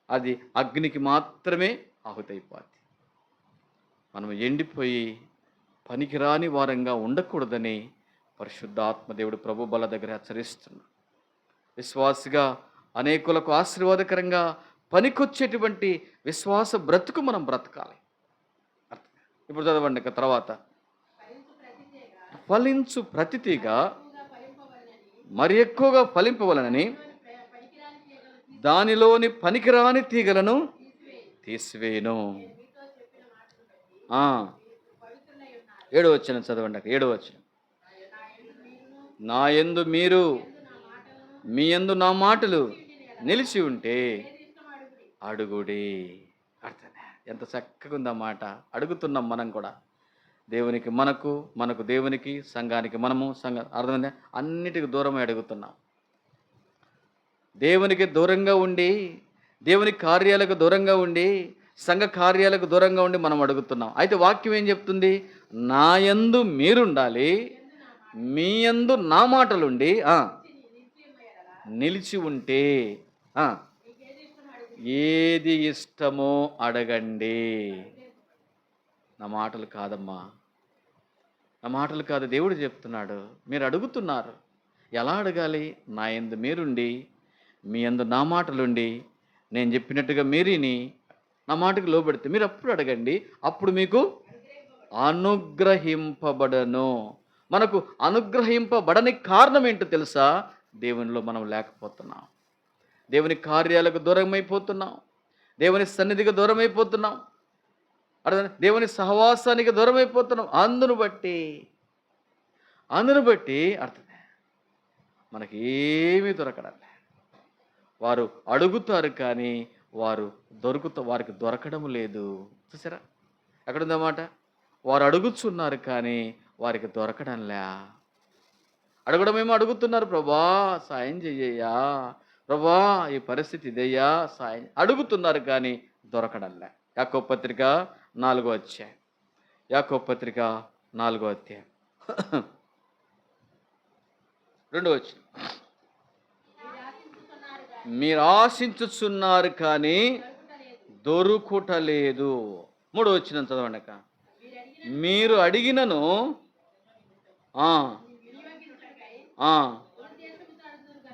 S1: అది అగ్నికి మాత్రమే ఆహుతైపోద్ది. మనం ఎండిపోయి పనికిరాని వారంగా ఉండకూడదని పరిశుద్ధాత్మ దేవుడు ప్రభు బల దగ్గర హెచ్చరిస్తున్నాడు. విశ్వాసిగా అనేకులకు ఆశీర్వాదకరంగా పనికొచ్చేటువంటి విశ్వాస బ్రతుకు మనం బ్రతకాలి. ఇప్పుడు చదవండి తర్వాత, ఫలించు ప్రతి తీగ మరి ఎక్కువగా ఫలింపవలనని దానిలోని పనికిరాని తీగలను తీసివేయను. 7వ వచనం చదవండి. 7వ వచనం, నా యందు మీరు, మీ యందు నా మాటలు నిలిచి ఉంటే అడుగుడి. అర్థమే, ఎంత చక్కగా ఉందా మాట. అడుగుతున్నాం మనం కూడా, దేవునికి మనకు దేవునికి, సంఘానికి మనము, అర్థమైందా? అన్నిటికి దూరమే అడుగుతున్నాం. దేవునికి దూరంగా ఉండి, దేవుని కార్యాలకు దూరంగా ఉండి, సంఘ కార్యాలకు దూరంగా ఉండి మనం అడుగుతున్నాం. అయితే వాక్యం ఏం చెప్తుంది? నా యందు మీరుండాలి, మీ యందు నా మాటలుండి నిలిచి ఉంటే ఏది ఇష్టమో అడగండి. నా మాటలు కాదమ్మా, నా మాటలు కాదు, దేవుడు చెప్తున్నాడు. మీరు అడుగుతున్నారు. ఎలా అడగాలి? నా యందు మీరుండి, మీ యందు నా మాటలుండి, నేను చెప్పినట్టుగా మీరిని నా మాటకు లోబడితే మీరు అప్పుడు అడగండి, అప్పుడు మీకు అనుగ్రహింపబడను. మనకు అనుగ్రహింపబడని కారణం ఏంటో తెలుసా? దేవునిలో మనం లేకపోతున్నాం, దేవుని కార్యాలకు దూరం అయిపోతున్నాం, దేవుని సన్నిధికి దూరం అయిపోతున్నాం, అర్థం, దేవుని సహవాసానికి దూరం అయిపోతున్నాం. అందును బట్టి అర్థమే మనకి ఏమీ దొరకడం. వారు అడుగుతారు కానీ వారికి దొరకడం లేదు. చూసారా ఎక్కడుందన్నమాట? వారు అడుగుతున్నారు కానీ వారికి దొరకడంలే. అడగడమేమో అడుగుతున్నారు, ప్రభా సాయం చెయ్యయ్యా, ప్రభా ఈ పరిస్థితి ఇదయ్యా సాయం, అడుగుతున్నారు కానీ దొరకడంలే. యాకోబు పత్రిక 4వ అధ్యాయం, యాకోబు పత్రిక 4వ అధ్యాయం 2వ వచనం. మీరు ఆశించుచున్నారు కానీ దొరుకుటలేదు. 3వ వచనం చదవండి. మీరు అడిగినను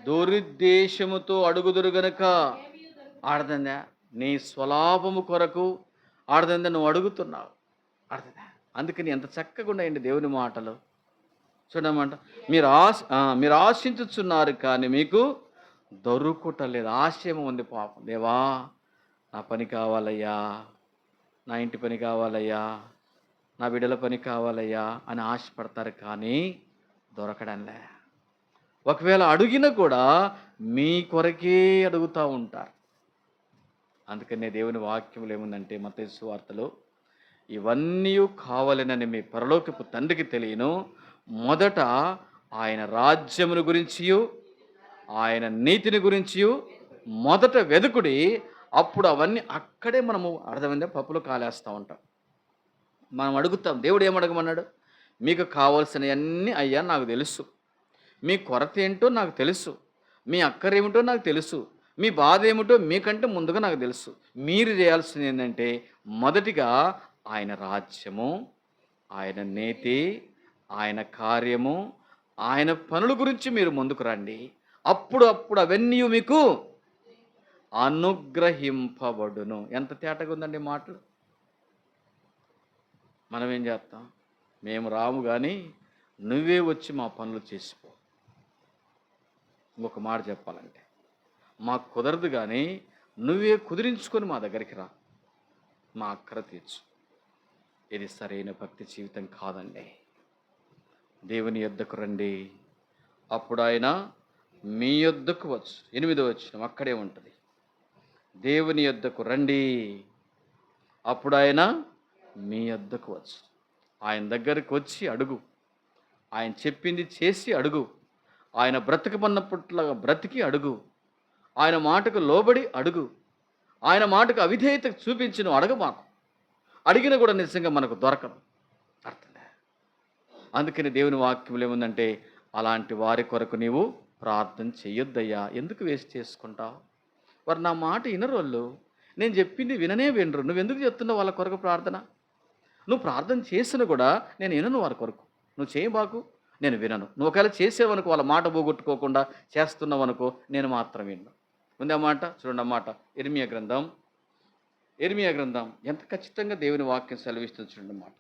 S1: దురుద్దేశముతో అడుగుదురు గనుక, ఆడదందా నీ స్వలాభము కొరకు ఆడదందా నువ్వు అడుగుతున్నావు. ఆడదందా అందుకని ఎంత చక్కగా ఉన్నాయండి దేవుని మాటలు. చూడమంట, మీరు ఆశించుచున్నారు కానీ మీకు దొరుకుటలేదు. ఆశయం ఉంది పాపం. దేవా నా పని కావాలయ్యా, నా ఇంటి పని కావాలయ్యా, నా బిడ్డల పని కావాలయ్యా అని ఆశపడతారు కానీ దొరకడంలే. ఒకవేళ అడిగినా కూడా మీ కొరకే అడుగుతూ ఉంటారు. అందుకనే దేవుని వాక్యంలో ఏముందంటే, మత్తయి సువార్తలో, ఇవన్నీ కావాలనని మీ పరలోకపు తండ్రికి తెలియను, మొదట ఆయన రాజ్యమును గురించి ఆయన నీతిని గురించి మొదట వెదుకుడి, అప్పుడు అవన్నీ అక్కడే మనము అర్థమైందా పప్పులో కాలేస్తూ ఉంటాం. మనం అడుగుతాం, దేవుడు ఏమడగమన్నాడు? మీకు కావాల్సినవన్నీ అయ్యా నాకు తెలుసు, మీ కొరత ఏంటో నాకు తెలుసు, మీ అక్కరేమిటో నాకు తెలుసు, మీ బాధ ఏమిటో మీకంటే ముందుగా నాకు తెలుసు. మీరు చేయాల్సింది ఏంటంటే, మొదటిగా ఆయన రాజ్యము, ఆయన నీతి, ఆయన కార్యము, ఆయన పనుల గురించి మీరు ముందుకు రండి. అప్పుడు అవన్నీ మీకు అనుగ్రహింపబడును. ఎంత తేటగా ఉందండి మాటలు. మనం ఏం చేస్తాం? మేము రాము కానీ నువ్వే వచ్చి మా పనులు చేసిపో. ఇంకొక మాట చెప్పాలంటే, మాకు కుదరదు కానీ నువ్వే కుదిరించుకొని మా దగ్గరికి రా, మా అక్కర తీర్చు. ఇది సరైన భక్తి జీవితం కాదండి. దేవుని యొద్దకు రండి, అప్పుడు ఆయన మీ యొద్దకు వచ్చు. 8వ వచనం అక్కడే ఉంటుంది. దేవుని యొద్దకు రండి, అప్పుడు ఆయన మీ యొద్దకు వచ్చు. ఆయన దగ్గరికి వచ్చి అడుగు, ఆయన చెప్పింది చేసి అడుగు, ఆయన బ్రతకమన్నప్పట్లాగా బ్రతికి అడుగు, ఆయన మాటకు లోబడి అడుగు, ఆయన మాటకు అవిధేయత చూపించి నువ్వు అడగ. మాకు అడిగిన కూడా నిజంగా మనకు దొరకదు. అర్థంలే. అందుకని దేవుని వాక్యంలో ఏముందంటే, అలాంటి వారి కొరకు నీవు ప్రార్థన చెయ్యొద్దయ్యా. ఎందుకు వేస్ట్ చేసుకుంటావు? వారు నా మాట వినరోళ్ళు, నేను చెప్పింది వినరు. నువ్వెందుకు చెప్తున్నావు వాళ్ళ కొరకు ప్రార్థన? నువ్వు ప్రార్థన చేసినా కూడా నేను వినను వారి కొరకు. నువ్వు చేయబాకు, నేను వినను. నువ్వు ఒకవేళ చేసేవనుకో, వాళ్ళ మాట పోగొట్టుకోకుండా చేస్తున్నావు అనుకో, నేను మాత్రం విన్ను. ఉంది అన్నమాట. చూడండి అన్నమాట, ఇర్మియా గ్రంథం ఎంత ఖచ్చితంగా దేవుని వాక్యం సెలవిస్తుంది. చూడండి అన్నమాట.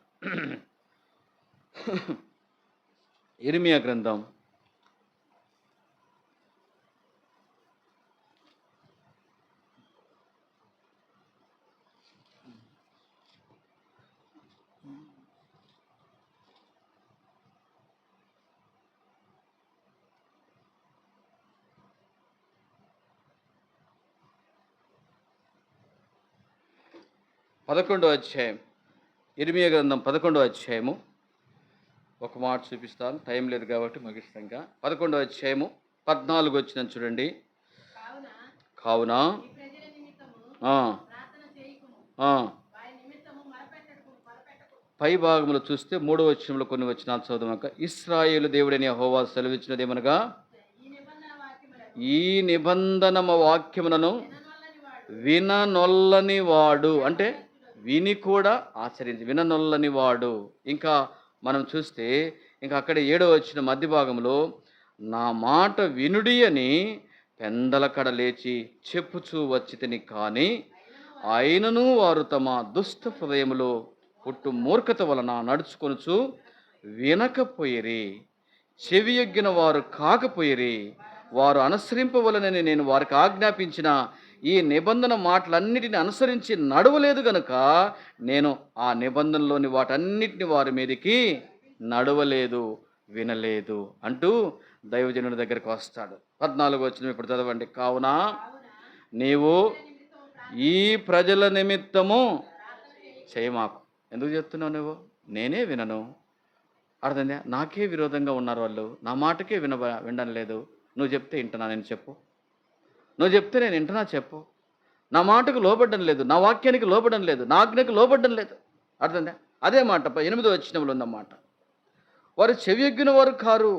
S1: ఇర్మియా గ్రంథం 11వ అధ్యాయం, ఇర్మియా గ్రంథం 11వ అధ్యాయము. ఒక మాట చూపిస్తాను, టైం లేదు కాబట్టి ముగిస్తాం. 11వ అధ్యాయము 14 వచ్చిన చూడండి. కావున ఆ, ఆ, పై భాగంలో చూస్తే 3వ వచనంలో కొన్ని వచనాలు చదువుక, ఇశ్రాయేలు దేవుడైన యెహోవా సెలవిచ్చినదేమనగా, ఈ నిబంధన వాక్యములను విననొల్లని వాడు, అంటే విని కూడా ఆచరించి విననొల్లని వాడు. ఇంకా మనం చూస్తే ఇంకా అక్కడ 7వ వచనం మధ్య భాగంలో, నా మాట వినుడి అని పెందల కడ లేచి చెప్పుచూ వచ్చితిని, కానీ అయినను వారు తమ దుష్ట హృదయములో పుట్టు మూర్ఖత వలన నడుచుకొనుచు వినకపోయిరి, చెవియొగ్గిన వారు కాకపోయిరి. వారు అనుసరింపవలనని నేను వారికి ఆజ్ఞాపించిన ఈ నిబంధన మాటలన్నిటిని అనుసరించి నడవలేదు గనుక నేను ఆ నిబంధనలోని వాటన్నిటిని వారి మీదకి నడవలేదు, వినలేదు అంటూ దైవజనుడి దగ్గరికి వస్తాడు. 14వ వచనం ఇప్పుడు చదవండి. కావున నీవు ఈ ప్రజల నిమిత్తము చేయమాకు. ఎందుకు చెప్తున్నావు నువ్వు? నేనే వినను. అర్థంగా, నాకే విరోధంగా ఉన్నారు వాళ్ళు, నా మాటకే వినడం లేదు. నువ్వు చెప్తే వింటున్నా నేను, చెప్పు. నువ్వు చెప్తే నేను వింటున్నా, చెప్పు. నా మాటకు లోబడ్డం లేదు, నా వాక్యానికి లోబడ్డం లేదు, నా ఆజ్ఞకు లోబడ్డం లేదు. అర్థంగా, అదే మాట 8వ వచనంలో ఉందన్నమాట. వారు చెవియొగ్గిన వారు కారు,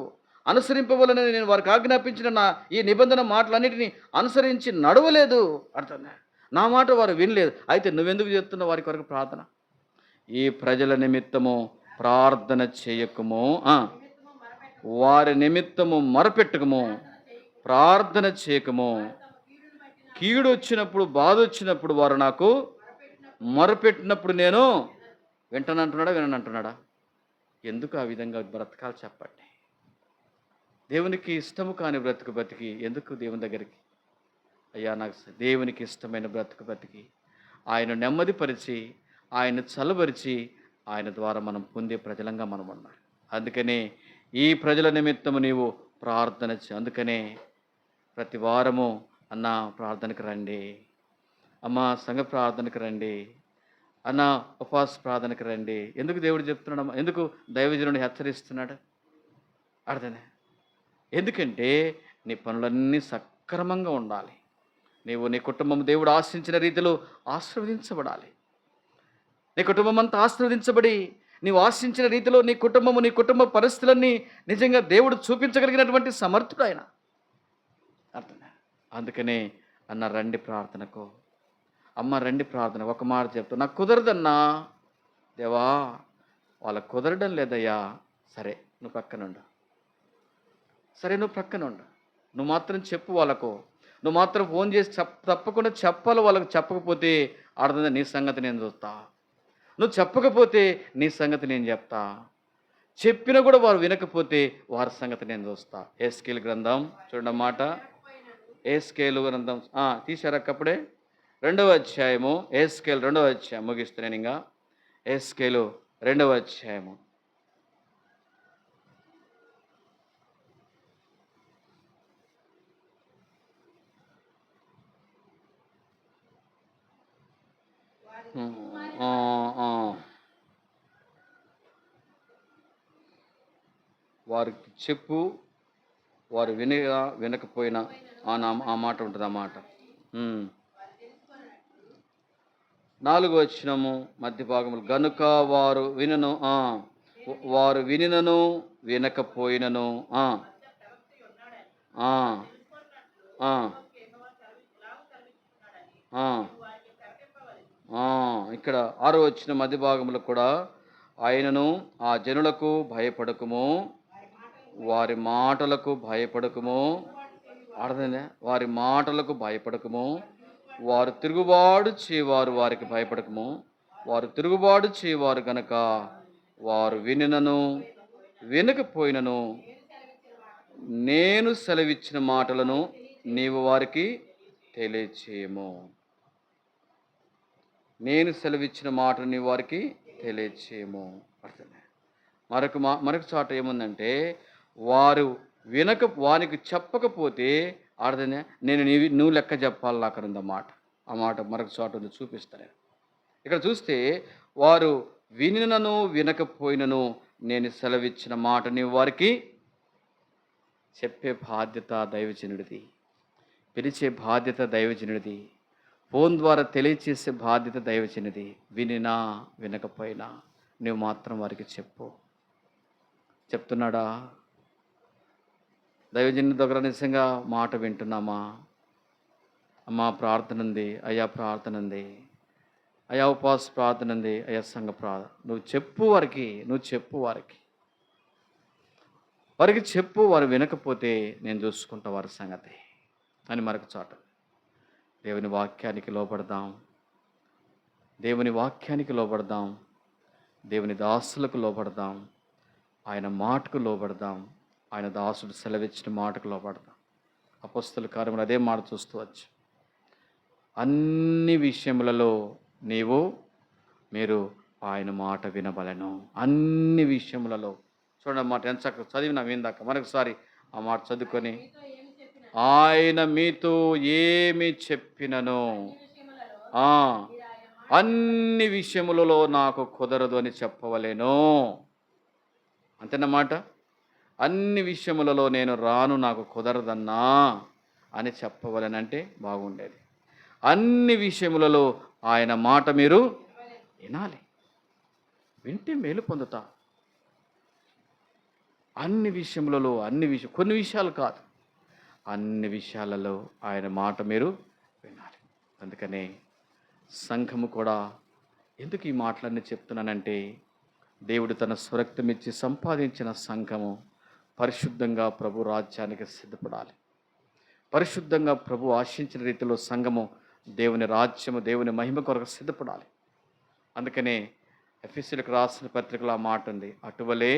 S1: అనుసరింపవలనని నేను వారికి ఆజ్ఞాపించిన నా ఈ నిబంధన మాటలన్నిటినీ అనుసరించి నడవలేదు. అర్థంగా, నా మాట వారు వినలేదు. అయితే నువ్వెందుకు చెప్తున్నావు వారి కొరకు ప్రార్థన? ఈ ప్రజల నిమిత్తము ప్రార్థన చేయకము, వారి నిమిత్తము మొరపెట్టకము, ప్రార్థన చేయకము. కీడు వచ్చినప్పుడు, బాధ వచ్చినప్పుడు వారు నాకు మొరపెట్టినప్పుడు నేను వింటానంటున్నాడా, విననంటున్నాడా? ఎందుకు ఆ విధంగా బ్రతకాలి చెప్పండి? దేవునికి ఇష్టము కాని బ్రతుకు బతికి ఎందుకు దేవుని దగ్గరికి? అయ్యా, నాకు దేవునికి ఇష్టమైన బ్రతుకు బతికి ఆయన నెమ్మదిపరిచి, ఆయన చల్లబరిచి, ఆయన ద్వారా మనం పొందే ప్రజలంగా మనం ఉన్నాం. అందుకనే ఈ ప్రజల నిమిత్తము నీవు ప్రార్థన అందుకనే ప్రతి వారము అన్న ప్రార్థనకు రండి, అమ్మ సంఘ ప్రార్థనకు రండి, అన్న ఉపవాస ప్రార్థనకు రండి. ఎందుకు దేవుడు చెప్తున్నాడు? ఎందుకు దైవజనుడు హెచ్చరిస్తున్నాడు? అర్థనే, ఎందుకంటే నీ పనులన్నీ సక్రమంగా ఉండాలి. నీవు నీ కుటుంబం దేవుడు ఆశించిన రీతిలో ఆశీర్వదించబడాలి. నీ కుటుంబం అంతా ఆశీర్వదించబడి నీవు ఆశించిన రీతిలో నీ కుటుంబము, నీ కుటుంబ పరిస్థితులన్నీ నిజంగా దేవుడు చూపించగలిగినటువంటి సమర్థుడు ఆయన. అర్థం. అందుకనే అన్న రండి ప్రార్థనకు, అమ్మ రండి ప్రార్థన. ఒక మాట చెప్తా, నాకు కుదరదన్నా. దేవా, వాళ్ళకు కుదరడం లేదయ్యా. సరే, నువ్వు పక్కనుండు. సరే, నువ్వు ప్రక్కనుండు. నువ్వు మాత్రం చెప్పు వాళ్ళకు. నువ్వు మాత్రం ఫోన్ చేసి తప్పకుండా చెప్పాలి వాళ్ళకు. చెప్పకపోతే అర్థం, నీ సంగతి నేను చూస్తా. నువ్వు చెప్పకపోతే నీ సంగతి నేను చెప్తా. చెప్పినా కూడా వారు వినకపోతే వారి సంగతి నేను చూస్తా. ఎస్కేలు గ్రంథం చూడండి మాట. ఎస్కేలు గ్రంథం తీశారక్కప్పుడే 2వ అధ్యాయము. ఎస్కేలు 2వ అధ్యాయం ముగిస్తున్నాను. ఇంకా ఎస్కేలు 2వ అధ్యాయము. వారికి చెప్పు, వారు వినకపోయినా ఆ మాట ఉంటుంది. ఆ మాట 4వ వచనము మధ్య భాగములు, గనుక వారు వినినను వినకపోయినను ఇక్కడ 6వ వచనం మధ్య భాగములు కూడా, ఆయనను ఆ జనులకు భయపడకుము, వారి మాటలకు భయపడకుము. అర్థమైందా? వారి మాటలకు భయపడకుము. వారు తిరుగుబాటు చేయవారు, వారికి భయపడకము. వారు తిరుగుబాటు చేయవారు గనక వారు వినినను వినకపోయినను నేను సెలవిచ్చిన మాటలను నీవు వారికి తెలియచేయము. నేను సెలవిచ్చిన మాటలు నీవు వారికి తెలియచేయము. అర్థమే. మరొక చాట ఏముందంటే, వారు వారికి చెప్పకపోతే అర్థమే, నువ్వు లెక్క చెప్పాలి నాకు అన్నమాట. ఆ మాట మరొక చోట ఉంది, చూపిస్తాను. ఇక్కడ చూస్తే, వారు వినినను వినకపోయినను నేను సెలవిచ్చిన మాట నీవు వారికి చెప్పే బాధ్యత దైవజనుడిది. పిలిచే బాధ్యత దైవజనుడిది. ఫోన్ ద్వారా తెలియచేసే బాధ్యత దైవజనుడిది. వినినా వినకపోయినా నువ్వు మాత్రం వారికి చెప్పు. చెప్తున్నాడా? దైవజనుడి దగ్గర నిజంగా మాట వింటున్నామా? అమ్మా ప్రార్థన ఉంది, అయ్యా ప్రార్థన ఉంది, అయ్యా ఉపవాస ప్రార్థన ఉంది, అయ్యా సంఘ ప్రార్థన. నువ్వు చెప్పు వారికి, వారికి చెప్పు. వారు వినకపోతే నేను చూసుకుంటా వారి సంగతి అని మరొక చోట. దేవుని వాక్యానికి లోబడదాం, దేవుని వాక్యానికి లోబడదాం, దేవుని దాసులకు లోబడదాం, ఆయన మాటకు లోబడదాం, ఆయన దాసుడు సెలవిచ్చిన మాటకు లోబడదాం. అపొస్తలుల కార్యములు అదే మాట చూస్తూ వచ్చు. అన్ని విషయములలో మీరు ఆయన మాట వినబలను. అన్ని విషయములలో చూడండి మాట ఎంత చక్కగా చదివినాం ఇందాక. మరొకసారి ఆ మాట చదువుకొని, ఆయన మీతో ఏమి చెప్పినను అన్ని విషయములలో నాకు కుదరదు అని చెప్పవలేను. అంతేనమాట. అన్ని విషయములలో నేను రాను, నాకు కుదరదన్నా అని చెప్పవలనంటే బాగుండేది. అన్ని విషయములలో ఆయన మాట మీరు వినాలి. వింటే మేలు పొందుతా. అన్ని విషయములలో కొన్ని విషయాలు కాదు, అన్ని విషయాలలో ఆయన మాట మీరు వినాలి. అందుకనే సంఘము కూడా ఎందుకు ఈ మాటలన్నీ చెప్తున్నానంటే, దేవుడు తన స్వరక్తం ఇచ్చి సంపాదించిన సంఘము పరిశుద్ధంగా ప్రభు రాజ్యానికి సిద్ధపడాలి. పరిశుద్ధంగా ప్రభు ఆశించిన రీతిలో సంఘము దేవుని రాజ్యము, దేవుని మహిమ కొరకు సిద్ధపడాలి. అందుకనే ఎఫెసీయులకు రాసిన పత్రికలో ఆ మాట ఉంది, అటువలే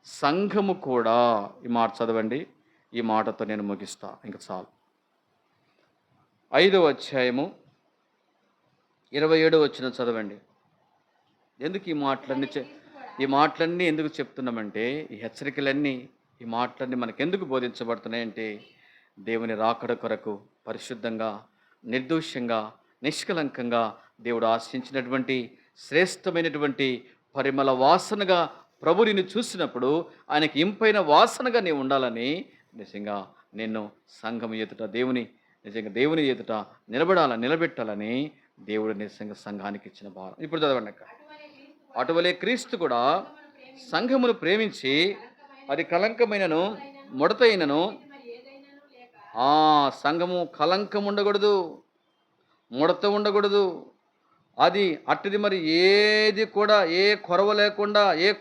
S1: సంఘము కూడా. ఈ మాట చదవండి, ఈ మాటతో నేను ముగిస్తా, ఇంకా చాలు. 5వ అధ్యాయము 27వ వచనం చదవండి. ఎందుకు ఈ మాటలన్నీ ఎందుకు చెప్తున్నామంటే, ఈ హెచ్చరికలన్నీ, ఈ మాటలన్నీ మనకెందుకు బోధించబడుతున్నాయంటే, దేవుని రాకడ కొరకు పరిశుద్ధంగా, నిర్దోషంగా, నిష్కలంకంగా దేవుడు ఆశించినటువంటి శ్రేష్టమైనటువంటి పరిమళ వాసనగా ప్రభు నిన్ను చూసినప్పుడు ఆయనకి ఇంపైన వాసనగా నీవు ఉండాలని, నిజంగా నిన్ను సంఘం ఎదుట దేవుని ఎదుట నిలబెట్టాలని దేవుడు నిజంగా సంఘానికి ఇచ్చిన భారం. ఇప్పుడు చదవండి అక్క. అటువలే క్రీస్తు కూడా సంఘమును ప్రేమించి అది కలంకమైనను ముడతైనను, సంఘము కలంకం ఉండకూడదు, ముడత ఉండకూడదు. అది అట్టిది మరి ఏది కూడా ఏ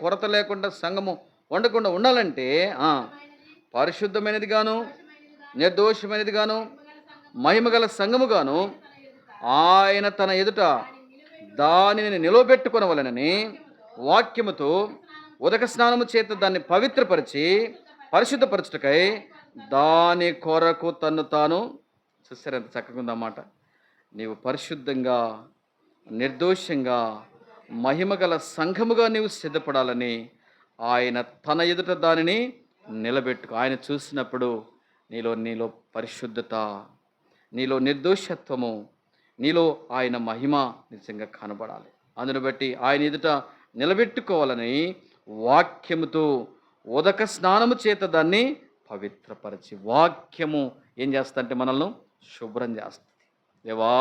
S1: కొరత లేకుండా సంఘము ఉండకుండా ఉండాలంటే పరిశుద్ధమైనది గాను, నిర్దోషమైనది గాను, మహిమగల సంఘము గాను ఆయన తన ఎదుట దానిని నిలవబెట్టుకొనవలెనని వాక్యముతో ఉదక స్నానము చేత దాన్ని పవిత్రపరిచి పరిశుద్ధపరచుటకై దాని కొరకు తన్ను తాను. చూసారు ఎంత చక్కగా ఉందన్నమాట. నీవు పరిశుద్ధంగా, నిర్దోషంగా, మహిమగల సంఘముగా నీవు సిద్ధపడాలని ఆయన తన ఎదుట దానిని నిలబెట్టుకో. ఆయన చూసినప్పుడు నీలో పరిశుద్ధత, నీలో నిర్దోషత్వము, నీలో ఆయన మహిమ నిజంగా కనబడాలి. అందును బట్టి ఆయన ఎదుట నిలబెట్టుకోవాలని వాక్యముతో ఉదక స్నానము చేత దాన్ని పవిత్రపరిచి, వాక్యము ఏం చేస్తుందంటే మనల్ని శుభ్రం చేస్తుంది. దేవా,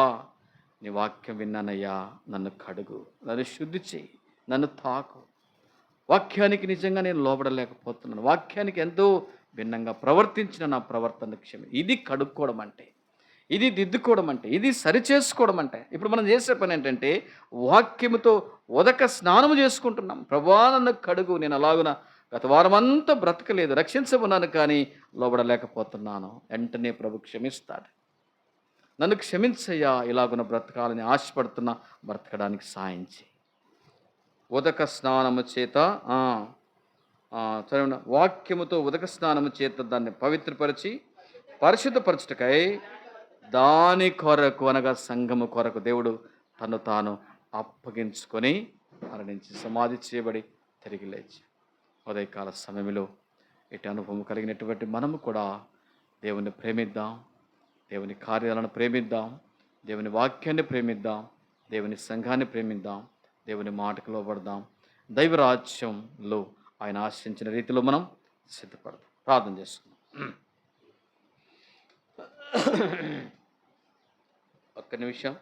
S1: నీ వాక్యం విన్నానయ్యా, నన్ను కడుగు, నన్ను శుద్ధి చేయి, నన్ను తాకు. వాక్యానికి నిజంగా నేను లోబడలేకపోతున్నాను, వాక్యానికి ఎంతో భిన్నంగా ప్రవర్తించిన నా ప్రవర్తన క్షమి. ఇది కడుక్కోవడం అంటే, ఇది దిద్దుకోవడం అంటే, ఇది సరిచేసుకోవడం అంటే. ఇప్పుడు మనం చేసే పని ఏంటంటే వాక్యముతో ఉదక స్నానము చేసుకుంటున్నాం. ప్రభువా నన్ను కడుగు, నేను అలాగున గత వారం అంతా బ్రతకలేదు, రక్షించబడినాను కానీ లోబడలేకపోతున్నాను. వెంటనే ప్రభు క్షమిస్తాడు. నన్ను క్షమించయ్యా, ఇలాగున బ్రతకాలని ఆశపడుతున్నా, బ్రతకడానికి సాయం చేయి. ఉదక స్నానము చేత చదివిన వాక్యముతో ఉదక స్నానము చేత దాన్ని పవిత్రపరిచి పరిశుద్ధపరచుటకై దాని కొరకు, అనగా సంఘము కొరకు దేవుడు తను తాను అప్పగించుకొని మరణించి సమాధి చేయబడి తిరిగి లేచి ఉదయకాల సమయంలో ఇటు అనుభవం కలిగినటువంటి మనము కూడా దేవుని ప్రేమిద్దాం, దేవుని కార్యాలను ప్రేమిద్దాం, దేవుని వాక్యాన్ని ప్రేమిద్దాం, దేవుని సంఘాన్ని ప్రేమిద్దాం, దేవుని మాటకు లోబడదాం. దైవరాజ్యంలో ఆయన ఆశించిన రీతిలో మనం సిద్ధపడదాం. ప్రార్థన చేసుకుందాం. ఒక్క నిమిషం.